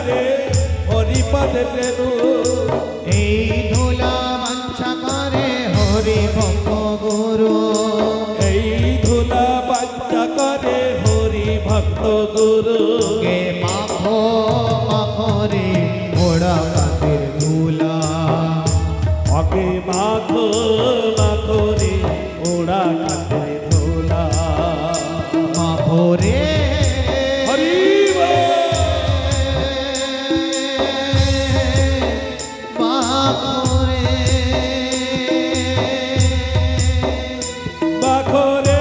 রে হরিপদে রেণু এই ধুলা বাঞ্ছা করে হরি ভক্ত গুরু এই ধুলা বাঞ্ছা করে হরি ভক্ত গুরু কে মাখো মাখো রে ওড়া কাতের ধুলা অগে মাখো মাখো রে ওড়া কাতে ধুলা মাখো রে হরি মাখো রে মাখো রে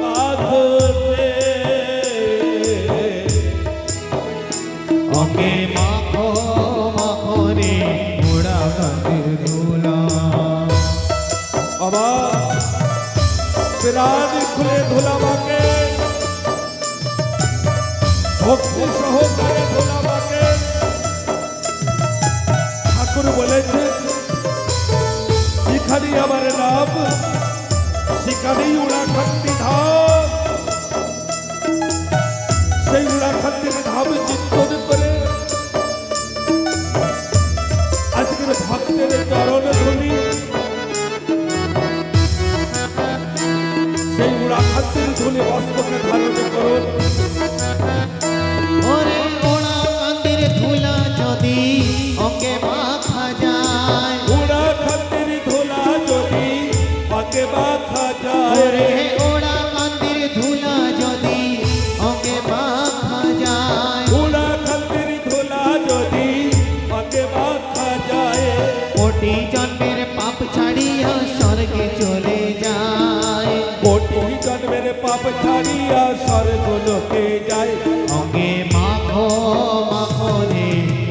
মাখো রে ওকে মাখো মাখো রে ওড়া কাতের ধুলা আবার বিরাট খুলে ধুলাবাকে ভক্তি সহকারে ধুলাবাকে ঠাকুর বলেছেন যেখানে আমার নাম সেখানেই উড়াখান্তি ধাম সেই উড়াখান্তির ধাম চিন্তন করে আজকের ভক্তের চরণ ধুলি সেই উড়াখান্তির ধুলি বস্ত্রকে ধারণ করুন ওরে ওড়া কাতের ধুলা যদি ওকে মাখা যায় উড়াখান্তির ধুলা যদি পাকে মাখা যায় ওরে ওড়া কাতের ধুলা যদি ওকে মাখা যায় উড়াখান্তির ধুলা যদি পাকে মাখা যায় কোটি জন্মের পাপ ছাড়িয়া স্বর্গে চলে যায় কোটি জন্মের পাপ ছাড়িয়া স্বর্গ লোকে যায় ওকে মাখো মাখো রে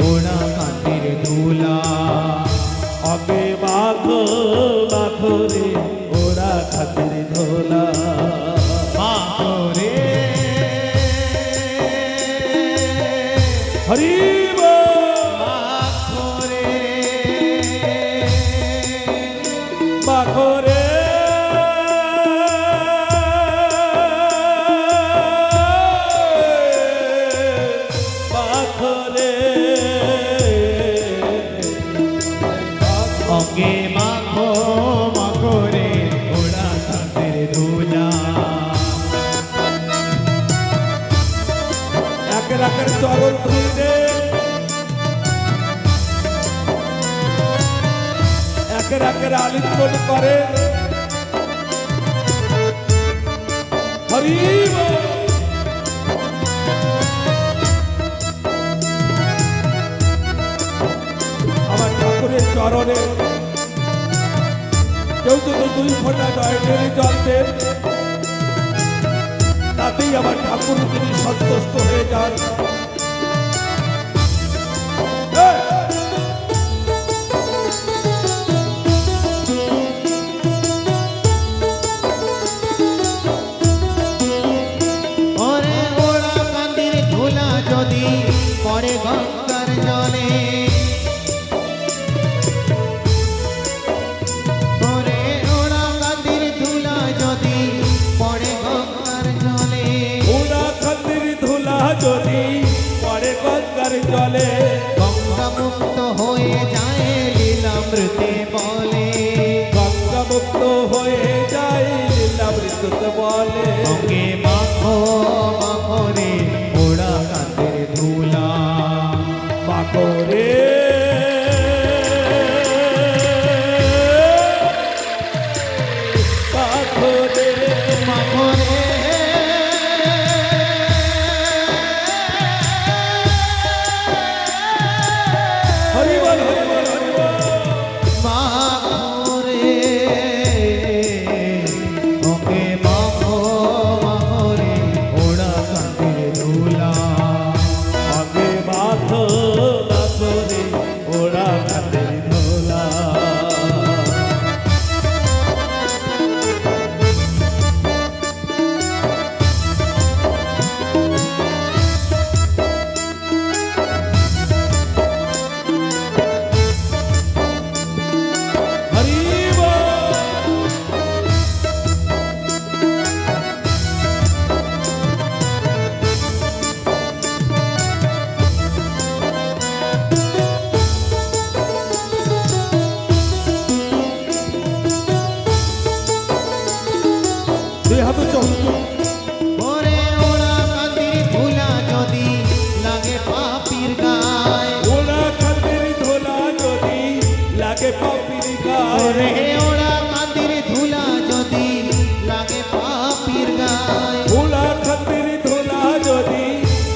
ওড়া কাতের ধুলা অগে মাখো মাখো রে উড়াখান্তির ধুলা মাখো রে হরি বল। মাখো রে মাখো রে মাখো রে ওকে মাখো মাখো রে ওড়া কাতের ধুলা একের একের চরণ ধুইলে একের একের আলিঙ্গন করে হরি বল। আমার ঠাকুরের চরণে কেউ যদি 2 ফোঁটা জয়নের জল দেন তাতেই আমার ঠাকুর তিনি সন্তুষ্ট হয়ে যান এই! ওরে ওড়া কাতের ধুলা যদি পড়ে গঙ্গার জলে ওরে ওড়া কাতের ধুলা যদি পড়ে গঙ্গার জলে উড়াখান্তির ধুলা যদি পড়ে গঙ্গার জলে গঙ্গা মুক্ত হয়ে যায় লীলামৃতে বলে গঙ্গা মুক্ত হয়ে যায় লীলামৃততে বলে ওকে মাখো মাখো রে ওড়া কাতের ধুলা মাখো রে মাখো রে মাখো রে হরি বল হরি বল হরি বল মাখো রে ওকে মাখো মাখো রে ওড়া কাতের ওরে ওরা কান্দির ধুলা যদি লাগে পাপির গায়ে ওরা খাতির ধুলা যদি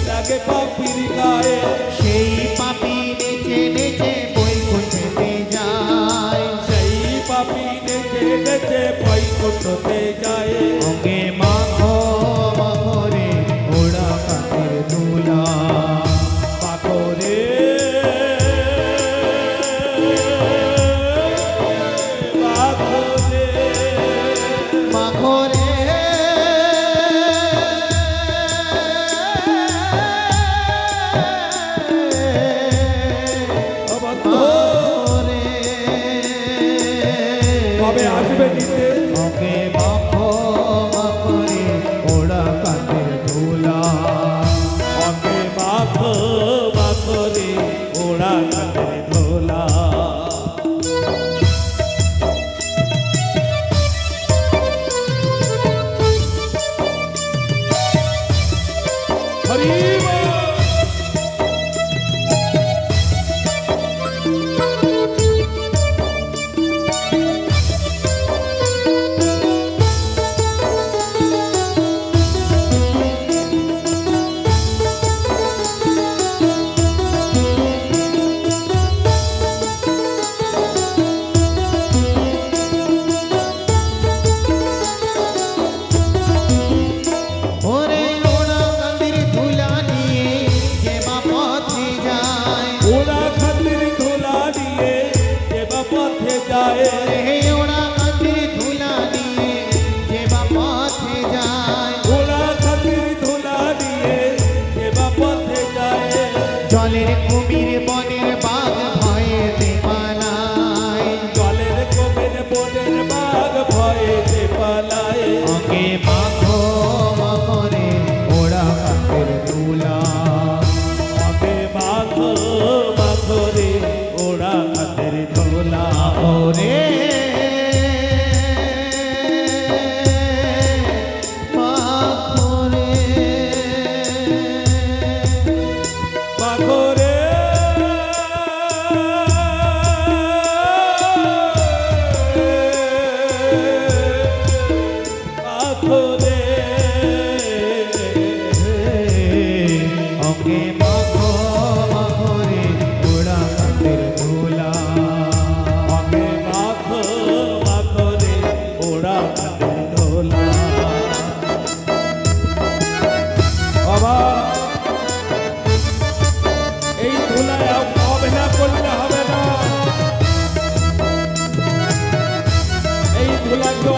লাগে পাপির গায়ে সেই পাপি নেচে নেচে বৈকুণ্ঠে যায় সেই পাপি নেচে নেচে বৈকুণ্ঠতে যায় অঙ্গে মাখো মাখো রে ওরা কান্দির ধুলা পাথরে পাথরে মাখো রে কবে আসবে নিতে ওকে মাখো মাখো রে ওরা কান্দির ধুলা ওকে মাখো মাখো রে ওরা কাঁধে ধোলা হরি বল। ওরে ওরা কান্দির ধুলা নিয়ে যে বা পথে যায় ওরা খাতির ধুলা নিয়ে যে বা পথে যায় ওরে ওরা কান্দির ধুলা নিয়ে যে বা পথে যায় ওরা খাতির ধুলা নিয়ে যে বা পথে যায় জলের কুমির বনের বাঘ ভয়েতে পালায় জলের কবির বনের বাঘ ভয়েতে পালায় ওকে মাখো মাখো রে ওরা কান্দির ধুলা ওকে মাখো মাখো রে ওরা খাতির ধুলা ওরে মাখো রে মাখো রে মাখো রে ওকে মাখো মাখো রে ওরা কান্দির ধুলা ওকে মাখো মাখো রে ওরা খাতির ধুলা বাবা এই ধুলায় অবহেলা করলে হবে না এই ধুলাকে